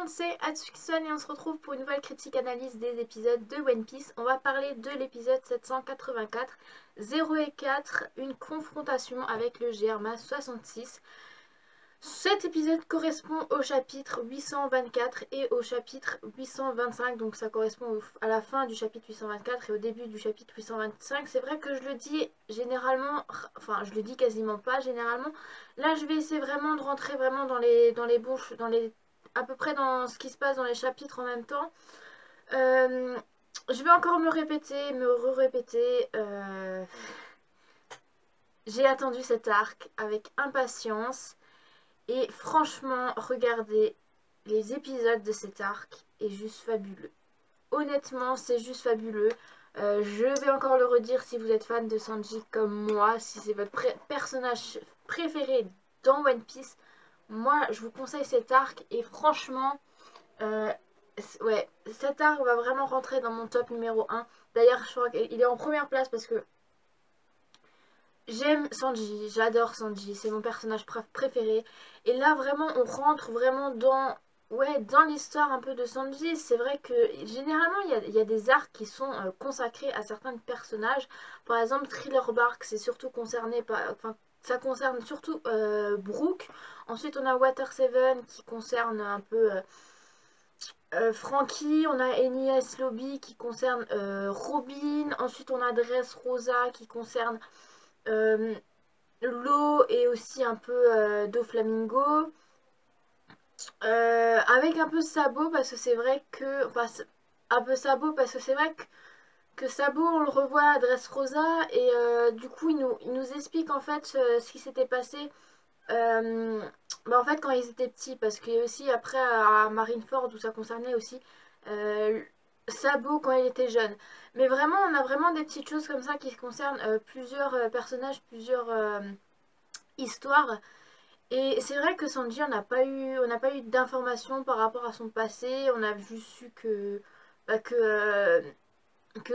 monde, c'est Atsuki-san et on se retrouve pour une nouvelle critique analyse des épisodes de One Piece. On va parler de l'épisode 784, 0 et 4, une confrontation avec le Germa 66. Cet épisode correspond au chapitre 824 et au chapitre 825, donc ça correspond à la fin du chapitre 824 et au début du chapitre 825. C'est vrai que je le dis généralement, enfin je le dis quasiment pas généralement. Là je vais essayer vraiment de rentrer vraiment dans les bouches, à peu près dans ce qui se passe dans les chapitres en même temps. Je vais encore me répéter, me re-répéter. J'ai attendu cet arc avec impatience. Et franchement, regardez, les épisodes de cet arc est juste fabuleux. Honnêtement, c'est juste fabuleux. Je vais encore le redire si vous êtes fan de Sanji comme moi, si c'est votre personnage préféré dans One Piece. Moi, je vous conseille cet arc et franchement, ouais, cet arc va vraiment rentrer dans mon top numéro 1. D'ailleurs, je crois qu'il est en première place parce que j'aime Sanji, j'adore Sanji, c'est mon personnage préféré. Et là vraiment on rentre vraiment dans l'histoire un peu de Sanji. C'est vrai que généralement il y a des arcs qui sont consacrés à certains personnages. Par exemple Thriller Bark, c'est surtout concerné par... Enfin, ça concerne surtout Brook. Ensuite on a Water Seven qui concerne un peu Frankie. On a Enies Lobby qui concerne Robin. Ensuite on a Dressrosa qui concerne euh, l'eau et aussi un peu Doflamingo. Avec un peu Sabo parce que c'est vrai que... Enfin, un peu Sabo parce que c'est vrai que Sabo on le revoit à Dressrosa et du coup il nous explique en fait ce qui s'était passé en fait quand ils étaient petits, parce qu'il y a aussi après à Marineford où ça concernait aussi euh, Sabo quand il était jeune. Mais vraiment on a vraiment des petites choses comme ça qui concernent plusieurs personnages, plusieurs histoires. Et c'est vrai que Sanji, on n'a pas eu d'informations par rapport à son passé. On a juste su bah, que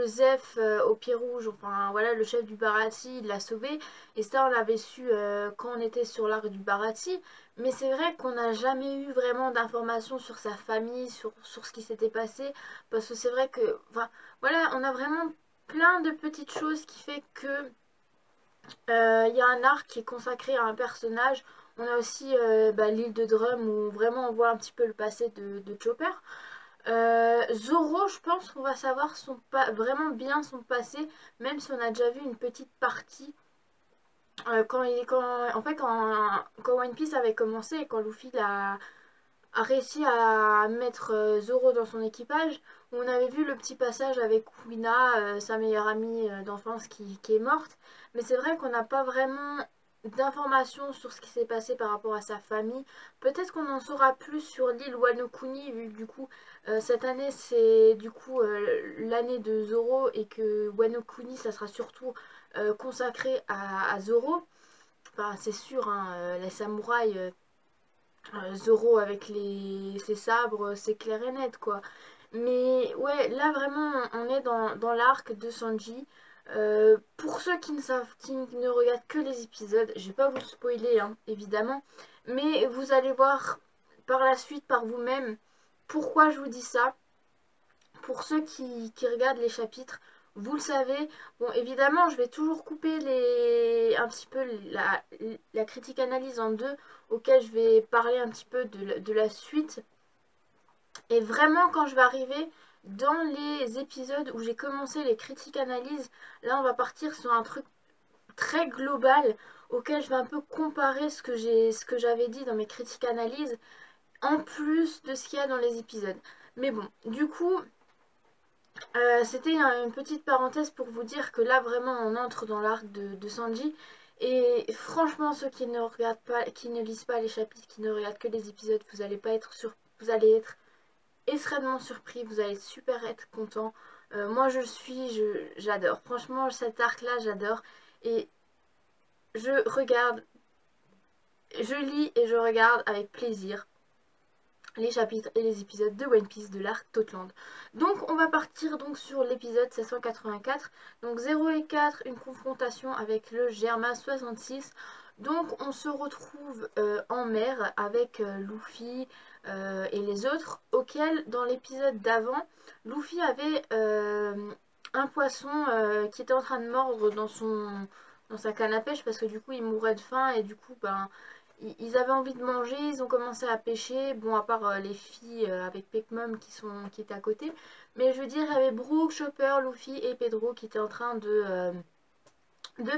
Zeph au Pied Rouge, enfin voilà, le chef du Baratie, il l'a sauvé. Et ça, on l'avait su quand on était sur l'arc du Baratie. Mais c'est vrai qu'on n'a jamais eu vraiment d'informations sur sa famille, sur ce qui s'était passé. Parce que c'est vrai que, enfin, voilà, on a vraiment plein de petites choses qui fait que il y a un arc qui est consacré à un personnage. On a aussi l'île de Drum où vraiment on voit un petit peu le passé de Chopper. Zoro, je pense qu'on va savoir vraiment bien son passé, même si on a déjà vu une petite partie. En fait, quand One Piece avait commencé et quand Luffy a réussi à mettre Zoro dans son équipage, on avait vu le petit passage avec Kuina, sa meilleure amie d'enfance qui est morte. Mais c'est vrai qu'on n'a pas vraiment d'informations sur ce qui s'est passé par rapport à sa famille. Peut-être qu'on en saura plus sur l'île Wano Kuni, vu que du coup cette année c'est du coup l'année de Zoro et que Wano Kuni ça sera surtout consacré à Zoro. Enfin, c'est sûr, hein, les samouraïs, Zoro avec ses sabres, c'est clair et net quoi. Mais ouais, là vraiment on est dans l'arc de Sanji. Pour ceux qui ne savent, qui ne regardent que les épisodes, je vais pas vous le spoiler hein, évidemment, mais vous allez voir par la suite par vous-même pourquoi je vous dis ça. Pour ceux qui regardent les chapitres, vous le savez. Bon, évidemment, je vais toujours couper un petit peu la critique analyse en deux, auquel je vais parler un petit peu de la suite. Et vraiment, quand je vais arriver dans les épisodes où j'ai commencé les critiques analyses, là, on va partir sur un truc très global auquel je vais un peu comparer ce que j'avais dit dans mes critiques analyses, en plus de ce qu'il y a dans les épisodes. Mais bon, du coup, c'était une petite parenthèse pour vous dire que là vraiment on entre dans l'arc de Sanji. Et franchement ceux qui ne regardent pas, qui ne lisent pas les chapitres, qui ne regardent que les épisodes, vous allez pas être vous allez être extrêmement surpris, vous allez super être content. Moi je le suis, j'adore. Franchement cet arc là j'adore. Et je regarde, je lis et je regarde avec plaisir les chapitres et les épisodes de One Piece de l'arc Totland. Donc on va partir donc sur l'épisode 784. Donc 0 et 4, une confrontation avec le Germa 66. Donc on se retrouve en mer avec Luffy, et les autres, auxquels dans l'épisode d'avant, Luffy avait un poisson qui était en train de mordre dans sa canne à pêche parce que du coup il mourait de faim et du coup ben ils avaient envie de manger, ils ont commencé à pêcher, bon à part les filles avec Pekmom qui étaient à côté, mais je veux dire il y avait Brook, Chopper, Luffy et Pedro qui étaient en train de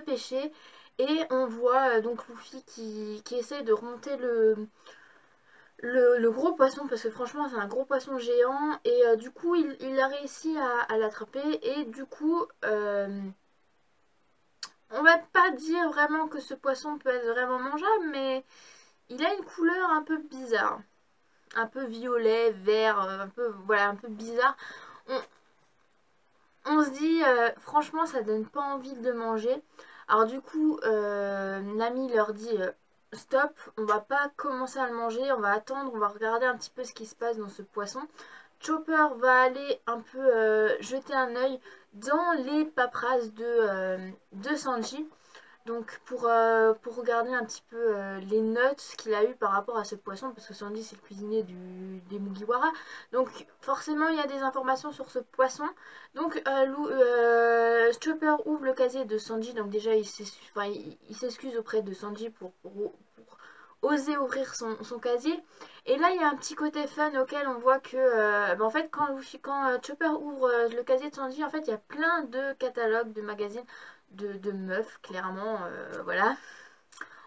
pêcher et on voit donc Luffy qui essaie de remonter le gros poisson parce que franchement c'est un gros poisson géant et du coup il a réussi à l'attraper et du coup on va pas dire vraiment que ce poisson peut être vraiment mangeable mais il a une couleur un peu bizarre, un peu violet, vert, un peu voilà un peu bizarre. On, on se dit franchement ça donne pas envie de manger. Alors du coup Nami leur dit stop, on va pas commencer à le manger, on va attendre, on va regarder un petit peu ce qui se passe dans ce poisson. Chopper va aller un peu jeter un œil dans les paperasses de Sanji. Donc pour regarder un petit peu les notes qu'il a eu par rapport à ce poisson, parce que Sanji c'est le cuisinier des Mugiwara, donc forcément il y a des informations sur ce poisson. Donc Chopper ouvre le casier de Sanji, donc déjà il s'excuse auprès de Sanji pour oser ouvrir son casier. Et là il y a un petit côté fun auquel on voit que en fait quand Chopper ouvre le casier de Sanji, en fait il y a plein de catalogues de magazines de meufs clairement voilà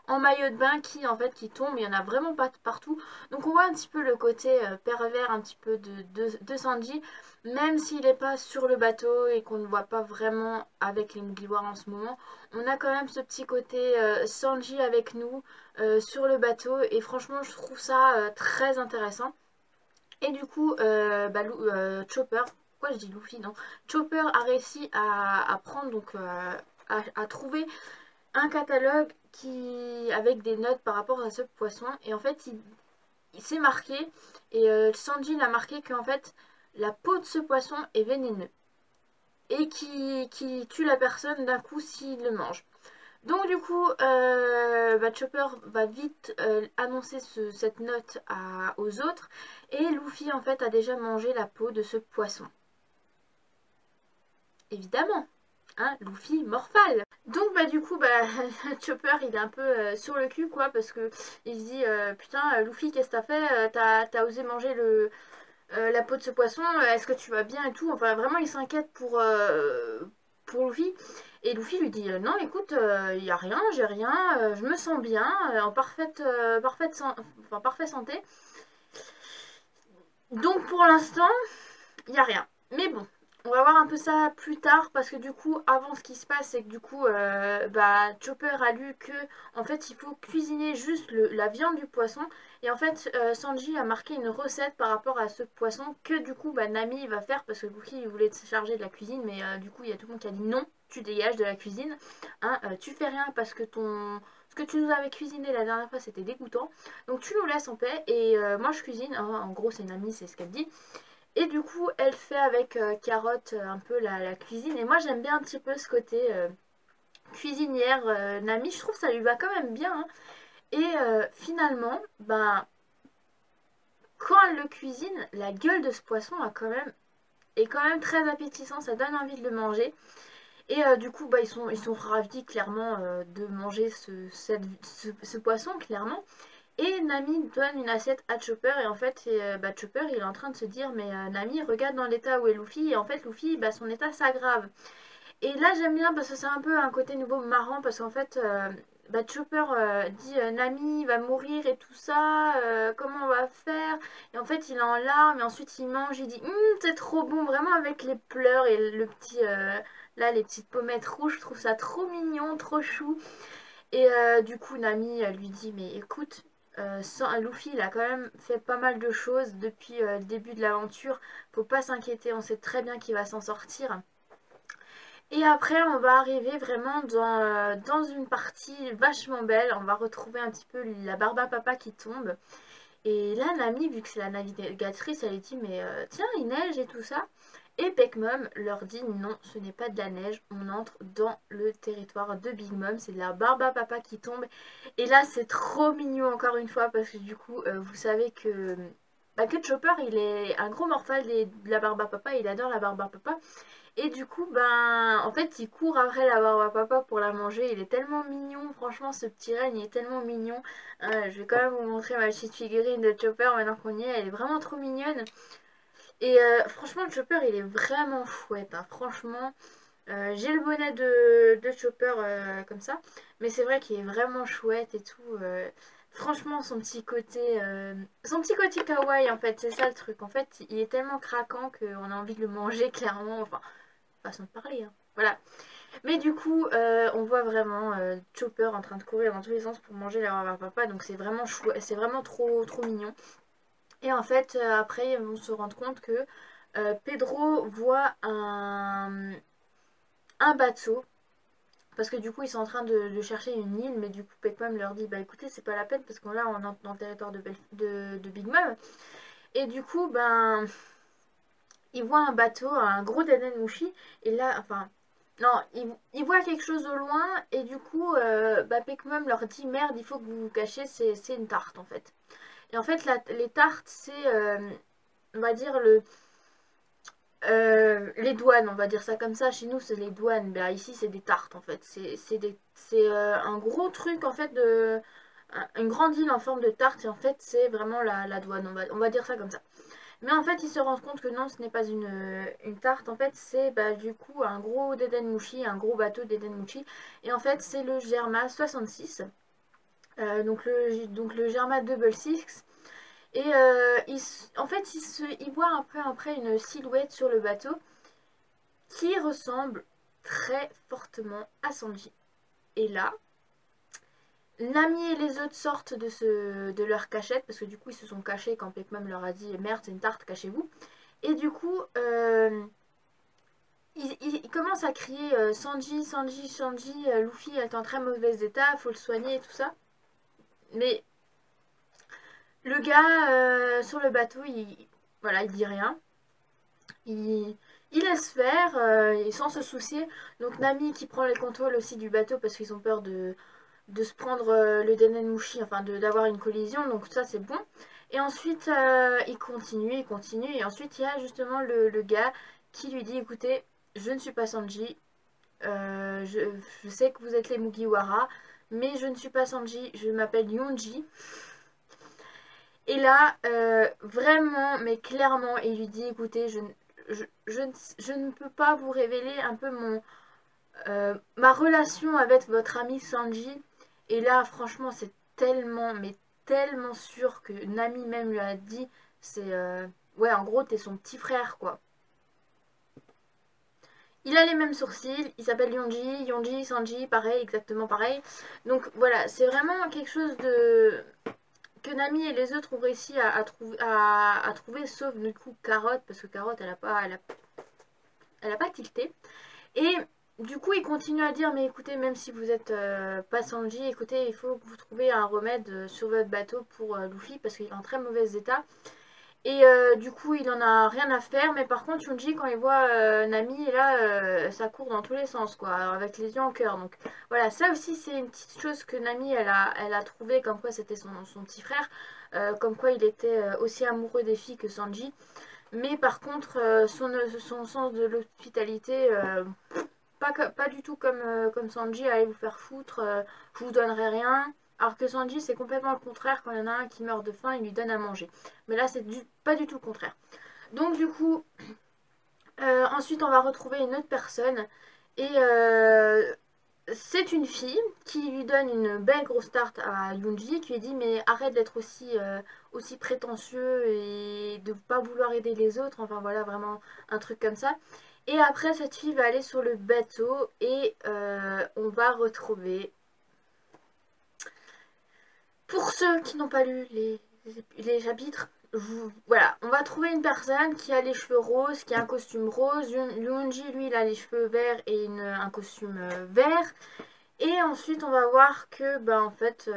en maillot de bain qui en fait qui tombent, il y en a vraiment pas partout, donc on voit un petit peu le côté pervers un petit peu de Sanji, même s'il n'est pas sur le bateau et qu'on ne voit pas vraiment avec les Mugiwara en ce moment, on a quand même ce petit côté Sanji avec nous sur le bateau et franchement je trouve ça très intéressant. Et du coup Chopper, pourquoi je dis Luffy, non, Chopper a réussi à prendre donc à trouver un catalogue avec des notes par rapport à ce poisson et en fait il s'est marqué et Sanji l'a marqué qu'en fait la peau de ce poisson est vénéneux et qui tue la personne d'un coup s'il le mange. Donc du coup Chopper va vite annoncer cette note aux autres et Luffy en fait a déjà mangé la peau de ce poisson. Évidemment, hein, Luffy morphale. Donc du coup Chopper il est un peu sur le cul quoi parce que il se dit putain Luffy qu'est-ce que t'as fait, t'as osé manger la peau de ce poisson, est-ce que tu vas bien et tout, enfin vraiment il s'inquiète pour Luffy et Luffy lui dit non écoute il y a rien, j'ai rien, je me sens bien en parfaite santé, donc pour l'instant il y a rien, mais bon on va voir un peu ça plus tard parce que du coup avant ce qui se passe c'est que du coup Chopper a lu que en fait il faut cuisiner juste la viande du poisson et en fait Sanji a marqué une recette par rapport à ce poisson que du coup Nami va faire parce que Luffy voulait se charger de la cuisine mais du coup il y a tout le monde qui a dit non, tu dégages de la cuisine, hein, tu fais rien parce que ce que tu nous avais cuisiné la dernière fois c'était dégoûtant, donc tu nous laisses en paix et moi je cuisine, hein, en gros c'est Nami, c'est ce qu'elle dit. Et du coup, elle fait avec Carotte un peu la cuisine. Et moi, j'aime bien un petit peu ce côté cuisinière Nami. Je trouve que ça lui va quand même bien, hein. Et finalement, quand elle le cuisine, la gueule de ce poisson est quand même très appétissant. Ça donne envie de le manger. Et du coup, ils sont ravis clairement de manger ce poisson, clairement. Et Nami donne une assiette à Chopper et en fait Chopper il est en train de se dire mais Nami regarde dans l'état où est Luffy et en fait Luffy son état s'aggrave. Et là j'aime bien parce que c'est un peu un côté nouveau marrant parce qu'en fait Chopper dit Nami va mourir et tout ça, comment on va faire, et en fait il est en larmes et ensuite il mange, il dit c'est trop bon vraiment avec les pleurs et le petit là les petites pommettes rouges, je trouve ça trop mignon, trop chou. Et du coup, Nami lui dit mais écoute, Luffy il a quand même fait pas mal de choses depuis le début de l'aventure. Faut pas s'inquiéter, on sait très bien qu'il va s'en sortir. Et après, on va arriver vraiment dans une partie vachement belle. On va retrouver un petit peu la Barba Papa qui tombe. Et là, Nami, vu que c'est la navigatrice, elle dit mais tiens, il neige et tout ça. Et Big Mom leur dit non, ce n'est pas de la neige, on entre dans le territoire de Big Mom, c'est de la Barba Papa qui tombe. Et là c'est trop mignon encore une fois parce que du coup vous savez que bah, que Chopper il est un gros morphal de la barbe à papa, il adore la barbe à papa. Et du coup, ben, en fait, il court après la barbe à papa pour la manger. Il est tellement mignon, franchement, ce petit renne, il est tellement mignon. Je vais quand même vous montrer ma petite figurine de Chopper maintenant qu'on y est. Elle est vraiment trop mignonne. Et franchement, Chopper, il est vraiment chouette, hein. Franchement, j'ai le bonnet de Chopper comme ça. Mais c'est vrai qu'il est vraiment chouette et tout. Franchement, son petit côté kawaii, en fait, c'est ça le truc. En fait, il est tellement craquant qu'on a envie de le manger, clairement. Enfin, façon de parler, hein. Voilà. Mais du coup, on voit vraiment Chopper en train de courir dans tous les sens pour manger la barbe à papa. Donc c'est vraiment chouette, c'est vraiment trop trop mignon. Et en fait, après, on se rend compte que Pedro voit un bateau. Parce que du coup, ils sont en train de chercher une île, mais du coup, Peckham leur dit bah écoutez, c'est pas la peine parce qu'on là, on est dans le territoire de Big Mom. Et du coup, ben, il voit un bateau, un gros Denenmushi, et là, enfin, non, il voit quelque chose au loin, et du coup, bah, Peckham leur dit merde, il faut que vous vous cachiez, c'est une tarte en fait. Et en fait, les tartes, c'est, on va dire, les douanes, on va dire ça comme ça. Chez nous, c'est les douanes. Ben, ici, c'est des tartes en fait. C'est un gros truc en fait une grande île en forme de tarte. Et en fait, c'est vraiment la douane. On va dire ça comme ça. Mais en fait, ils se rendent compte que non, ce n'est pas une tarte. En fait, c'est bah, du coup un gros Dedenmushi, un gros bateau Dedenmushi. Et en fait, c'est le Germa 66. Donc le Germa Double Six. Et en fait, il voit un peu après une silhouette sur le bateau qui ressemble très fortement à Sanji. Et là, Nami et les autres sortent de leur cachette, parce que du coup ils se sont cachés quand Peckham leur a dit merde c'est une tarte, cachez-vous. Et du coup, ils commencent à crier Sanji, Sanji, Sanji, Luffy est en très mauvais état, faut le soigner et tout ça. Mais le gars sur le bateau, voilà, il dit rien. Il, il laisse faire et sans se soucier. Donc Nami qui prend les contrôles aussi du bateau parce qu'ils ont peur de se prendre le Denenmushi, enfin d'avoir une collision. Donc ça c'est bon. Et ensuite il continue, il continue. Et ensuite il y a justement le gars qui lui dit écoutez, je ne suis pas Sanji. Je sais que vous êtes les Mugiwara. Mais je ne suis pas Sanji, je m'appelle Yonji. Et là, vraiment, mais clairement, il lui dit écoutez, je ne peux pas vous révéler un peu ma relation avec votre ami Sanji. Et là, franchement, c'est tellement, mais tellement sûr que Nami même lui a dit c'est. Ouais, en gros, t'es son petit frère, quoi. Il a les mêmes sourcils, il s'appelle Yonji, Yonji, Sanji, pareil, exactement pareil. Donc voilà, c'est vraiment quelque chose de que Nami et les autres ont réussi à trouver, sauf du coup Carotte, parce que Carotte elle a pas tilté. Et du coup il continue à dire mais écoutez, même si vous êtes pas Sanji, écoutez, il faut que vous trouviez un remède sur votre bateau pour Luffy parce qu'il est en très mauvais état. Et du coup, il en a rien à faire. Mais par contre, Yunji, quand il voit Nami, et là, ça court dans tous les sens, quoi, avec les yeux en cœur. Donc voilà, ça aussi, c'est une petite chose que Nami, elle a trouvé, comme quoi c'était son petit frère, comme quoi il était aussi amoureux des filles que Sanji. Mais par contre, son sens de l'hospitalité, pas du tout comme Sanji, allez vous faire foutre, je vous donnerai rien. Alors que Sanji, c'est complètement le contraire. Quand il y en a un qui meurt de faim, il lui donne à manger. Mais là, c'est pas du tout le contraire. Donc du coup, ensuite, on va retrouver une autre personne. Et c'est une fille qui lui donne une belle grosse tarte à Yunji, qui lui dit mais arrête d'être aussi prétentieux et de pas vouloir aider les autres. Enfin voilà, vraiment un truc comme ça. Et après, cette fille va aller sur le bateau et on va retrouver, pour ceux qui n'ont pas lu les chapitres, voilà, on va trouver une personne qui a les cheveux roses, qui a un costume rose. Yunji, lui, il a les cheveux verts et un costume vert. Et ensuite, on va voir que, bah, en fait,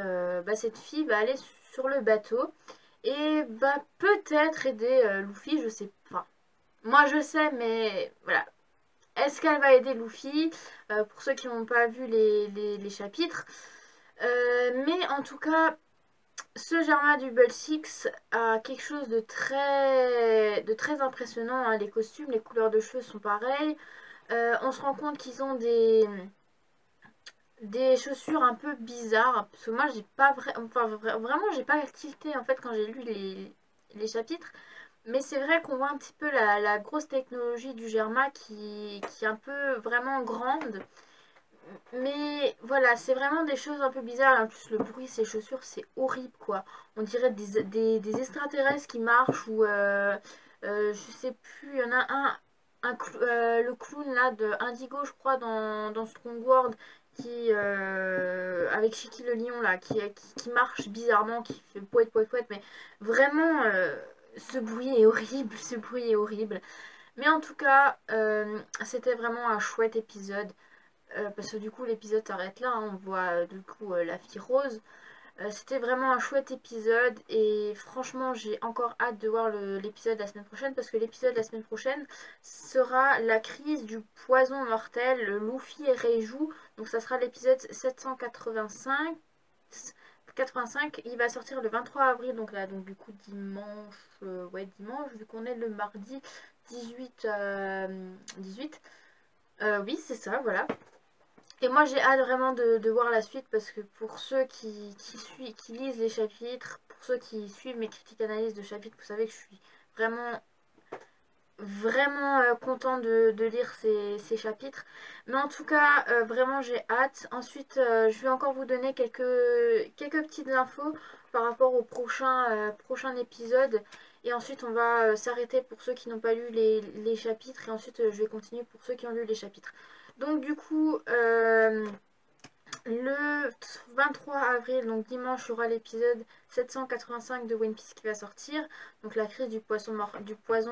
cette fille va aller sur le bateau et va peut-être aider Luffy, je sais pas. Moi, je sais, mais voilà. Est-ce qu'elle va aider Luffy pour ceux qui n'ont pas vu les chapitres. Mais en tout cas, ce Germa du Bell Six a quelque chose de très impressionnant, hein. Les costumes, les couleurs de cheveux sont pareilles. On se rend compte qu'ils ont des chaussures un peu bizarres. Parce que moi, j'ai pas vraiment, j'ai pas tilté en fait quand j'ai lu les chapitres. Mais c'est vrai qu'on voit un petit peu la grosse technologie du Germa qui est un peu vraiment grande. Mais voilà, c'est vraiment des choses un peu bizarres. En plus, le bruit, ces chaussures, c'est horrible quoi. On dirait des extraterrestres qui marchent ou je sais plus, il y en a le clown là de Indigo, je crois, dans Strong World, avec Shiki le lion là, qui marche bizarrement, qui fait poète poète poète. Mais vraiment, ce bruit est horrible, ce bruit est horrible. Mais en tout cas, c'était vraiment un chouette épisode. Parce que du coup l'épisode s'arrête là, hein. On voit du coup la fille rose. C'était vraiment un chouette épisode et franchement j'ai encore hâte de voir l'épisode la semaine prochaine parce que l'épisode la semaine prochaine sera la crise du poison mortel, Luffy et Reiju. Donc ça sera l'épisode 785. 85, il va sortir le 23 avril, donc là, donc du coup dimanche, ouais dimanche, vu qu'on est le mardi 18, 18. Oui c'est ça, voilà. Et moi j'ai hâte vraiment de voir la suite parce que pour ceux qui lisent les chapitres, pour ceux qui suivent mes critiques analyses de chapitres, vous savez que je suis vraiment vraiment content de lire ces chapitres. Mais en tout cas, vraiment j'ai hâte. Ensuite, je vais encore vous donner quelques petites infos par rapport au prochain épisode. Et ensuite, on va s'arrêter pour ceux qui n'ont pas lu les chapitres. Et ensuite, je vais continuer pour ceux qui ont lu les chapitres. Donc du coup, le 23 avril, donc dimanche, il y aura l'épisode 785 de One Piece qui va sortir. Donc la crise du poison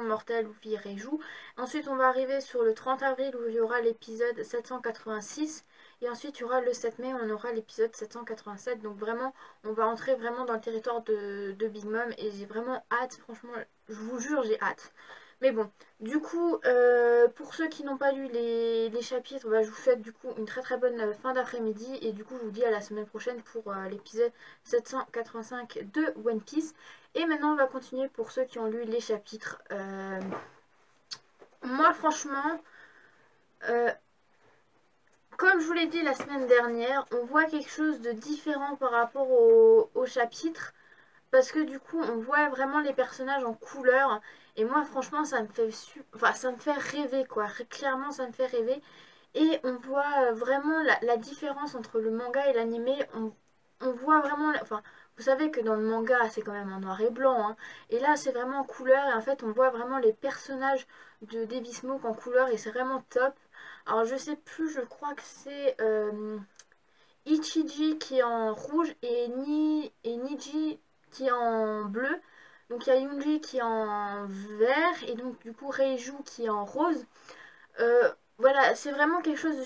mortel Luffy Reiju. Ensuite, on va arriver sur le 30 avril où il y aura l'épisode 786. Et ensuite, il y aura le 7 mai, on aura l'épisode 787. Donc vraiment, on va entrer vraiment dans le territoire de Big Mom. Et j'ai vraiment hâte, franchement, je vous jure, j'ai hâte. Mais bon, du coup, pour ceux qui n'ont pas lu les chapitres, bah, je vous souhaite du coup une très très bonne fin d'après-midi. Et du coup, je vous dis à la semaine prochaine pour l'épisode 785 de One Piece. Et maintenant, on va continuer pour ceux qui ont lu les chapitres. Moi, franchement, euh, comme je vous l'ai dit la semaine dernière, on voit quelque chose de différent par rapport au chapitre. Parce que du coup, on voit vraiment les personnages en couleur. Et moi, franchement, ça me fait rêver, quoi. Clairement, ça me fait rêver. Et on voit vraiment la différence entre le manga et l'animé. On voit vraiment... Enfin, vous savez que dans le manga, c'est quand même en noir et blanc, hein. Et là, c'est vraiment en couleur. Et en fait, on voit vraiment les personnages de Devi Smoke en couleur. Et c'est vraiment top. Alors, je sais plus, je crois que c'est... Ichiji qui est en rouge et Niji qui est en bleu. Donc il y a Yunji qui est en vert et donc du coup Reiju qui est en rose. Voilà, c'est vraiment quelque chose de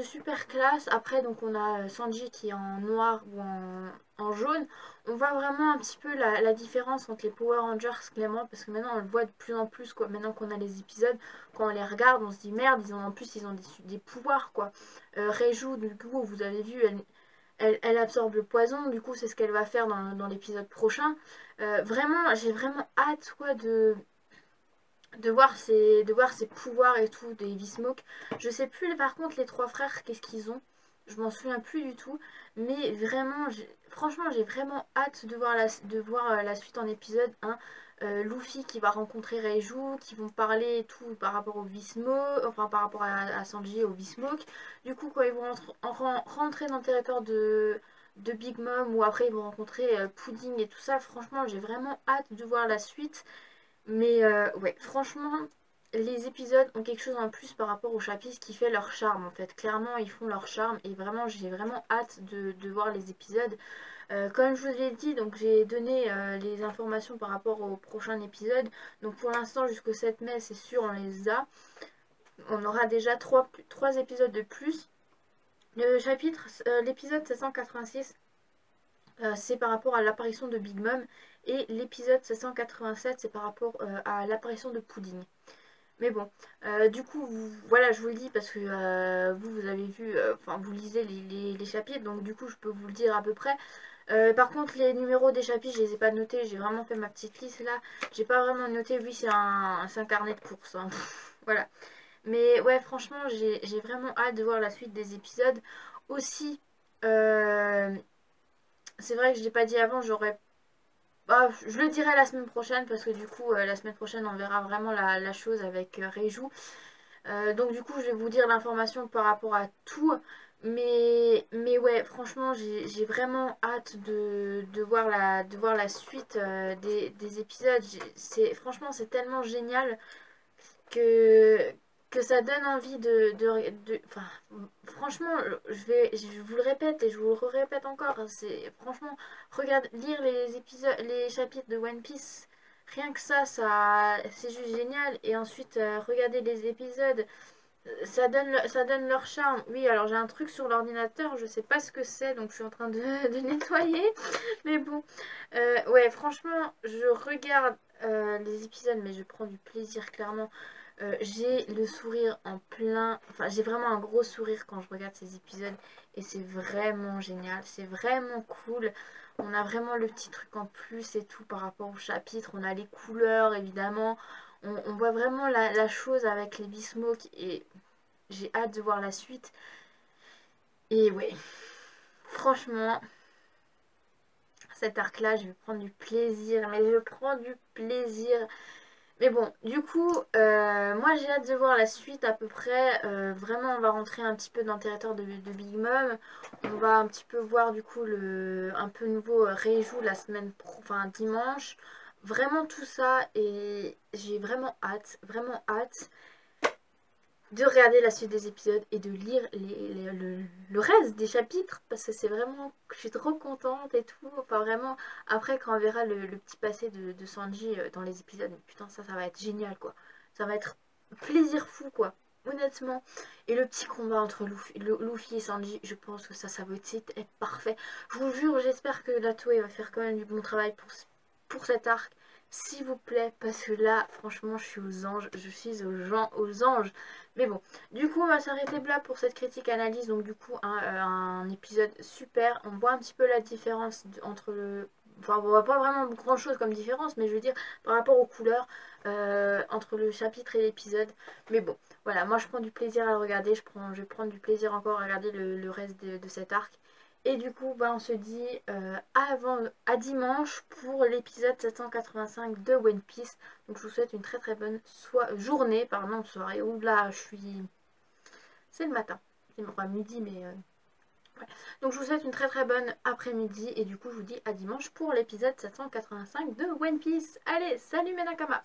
super classe. Après, donc on a Sanji qui est en noir ou en jaune. On voit vraiment un petit peu la différence entre les Power Rangers, clairement, parce que maintenant on le voit de plus en plus, quoi. Maintenant qu'on a les épisodes, quand on les regarde, on se dit merde, en plus ils ont des pouvoirs, quoi. Reiju, du coup, vous avez vu, elle absorbe le poison, du coup c'est ce qu'elle va faire dans l'épisode prochain. Vraiment, j'ai vraiment hâte, quoi, de voir ses pouvoirs et tout des Smoke. Je sais plus par contre les trois frères qu'est-ce qu'ils ont. Je m'en souviens plus du tout. Mais vraiment, franchement j'ai vraiment hâte de voir la suite en épisode 1. Luffy qui va rencontrer Reiju, qui vont parler et tout par rapport au Smoke, enfin par rapport à Sanji et au Smoke. Du coup quand ils vont rentrer dans le territoire de Big Mom ou après ils vont rencontrer Pudding et tout ça, franchement j'ai vraiment hâte de voir la suite. Mais ouais, franchement, les épisodes ont quelque chose en plus par rapport au chapitre qui fait leur charme en fait. Clairement, ils font leur charme et vraiment, j'ai vraiment hâte de voir les épisodes. Comme je vous l'ai dit, donc j'ai donné les informations par rapport au prochain épisode. Donc pour l'instant, jusqu'au 7 mai, c'est sûr, on les a. On aura déjà 3 épisodes de plus. L'épisode 786, c'est par rapport à l'apparition de Big Mom. Et l'épisode 787, c'est par rapport à l'apparition de Pudding. Mais bon, du coup, voilà, je vous le dis parce que vous avez vu, enfin, vous lisez les chapitres, donc du coup, je peux vous le dire à peu près. Par contre, les numéros des chapitres, je les ai pas notés. J'ai vraiment fait ma petite liste là. J'ai pas vraiment noté. Oui, c'est un carnet de courses, hein. Voilà. Mais ouais, franchement, j'ai vraiment hâte de voir la suite des épisodes. Aussi, euh, c'est vrai que je l'ai pas dit avant, j'aurais... Ah, je le dirai la semaine prochaine parce que du coup, la semaine prochaine, on verra vraiment la chose avec Reiju. Donc du coup, je vais vous dire l'information par rapport à tout. Mais ouais, franchement, j'ai vraiment hâte de voir la suite des épisodes. Franchement, c'est tellement génial que, que ça donne envie enfin, franchement, je vous le répète et je vous le répète encore. C'est franchement, lire les épisodes, les chapitres de One Piece. Rien que ça c'est juste génial. Et ensuite, regarder les épisodes, ça donne leur charme. Oui, alors j'ai un truc sur l'ordinateur, je sais pas ce que c'est, donc je suis en train de nettoyer. Mais bon, ouais, franchement, je regarde les épisodes, mais je prends du plaisir, clairement. J'ai le sourire en plein... Enfin, j'ai vraiment un gros sourire quand je regarde ces épisodes. Et c'est vraiment génial, c'est vraiment cool. On a vraiment le petit truc en plus et tout par rapport au chapitre. On a les couleurs, évidemment. On voit vraiment la chose avec les Bismuth et j'ai hâte de voir la suite. Et ouais, franchement, cet arc-là, je vais prendre du plaisir. Mais je prends du plaisir. Mais bon, du coup, moi j'ai hâte de voir la suite à peu près. Vraiment, on va rentrer un petit peu dans le territoire de Big Mom. On va un petit peu voir du coup un peu nouveau Reiju la semaine enfin dimanche. Vraiment tout ça et j'ai vraiment hâte de regarder la suite des épisodes et de lire le reste des chapitres parce que c'est vraiment, je suis trop contente et tout. Enfin vraiment, après quand on verra le petit passé de Sanji dans les épisodes, putain ça va être génial quoi. Ça va être plaisir fou quoi, honnêtement. Et le petit combat entre Luffy et Sanji, je pense que ça va être parfait. Je vous jure, j'espère que la Toei va faire quand même du bon travail pour cet arc. S'il vous plaît, parce que là, franchement, je suis aux anges. Je suis aux anges. Mais bon, du coup, on va s'arrêter là pour cette critique analyse. Donc, du coup, un épisode super. On voit un petit peu la différence entre le... Enfin, on voit pas vraiment grand chose comme différence, mais je veux dire, par rapport aux couleurs, entre le chapitre et l'épisode. Mais bon, voilà, moi je prends du plaisir à le regarder. Je vais prendre du plaisir encore à regarder le reste de cet arc. Et du coup, bah, on se dit à dimanche pour l'épisode 785 de One Piece. Donc je vous souhaite une très très bonne journée, pardon, soirée. Ouh là, je suis... C'est le matin. Enfin midi, mais... Ouais. Donc je vous souhaite une très très bonne après-midi. Et du coup, je vous dis à dimanche pour l'épisode 785 de One Piece. Allez, salut mes nakamas!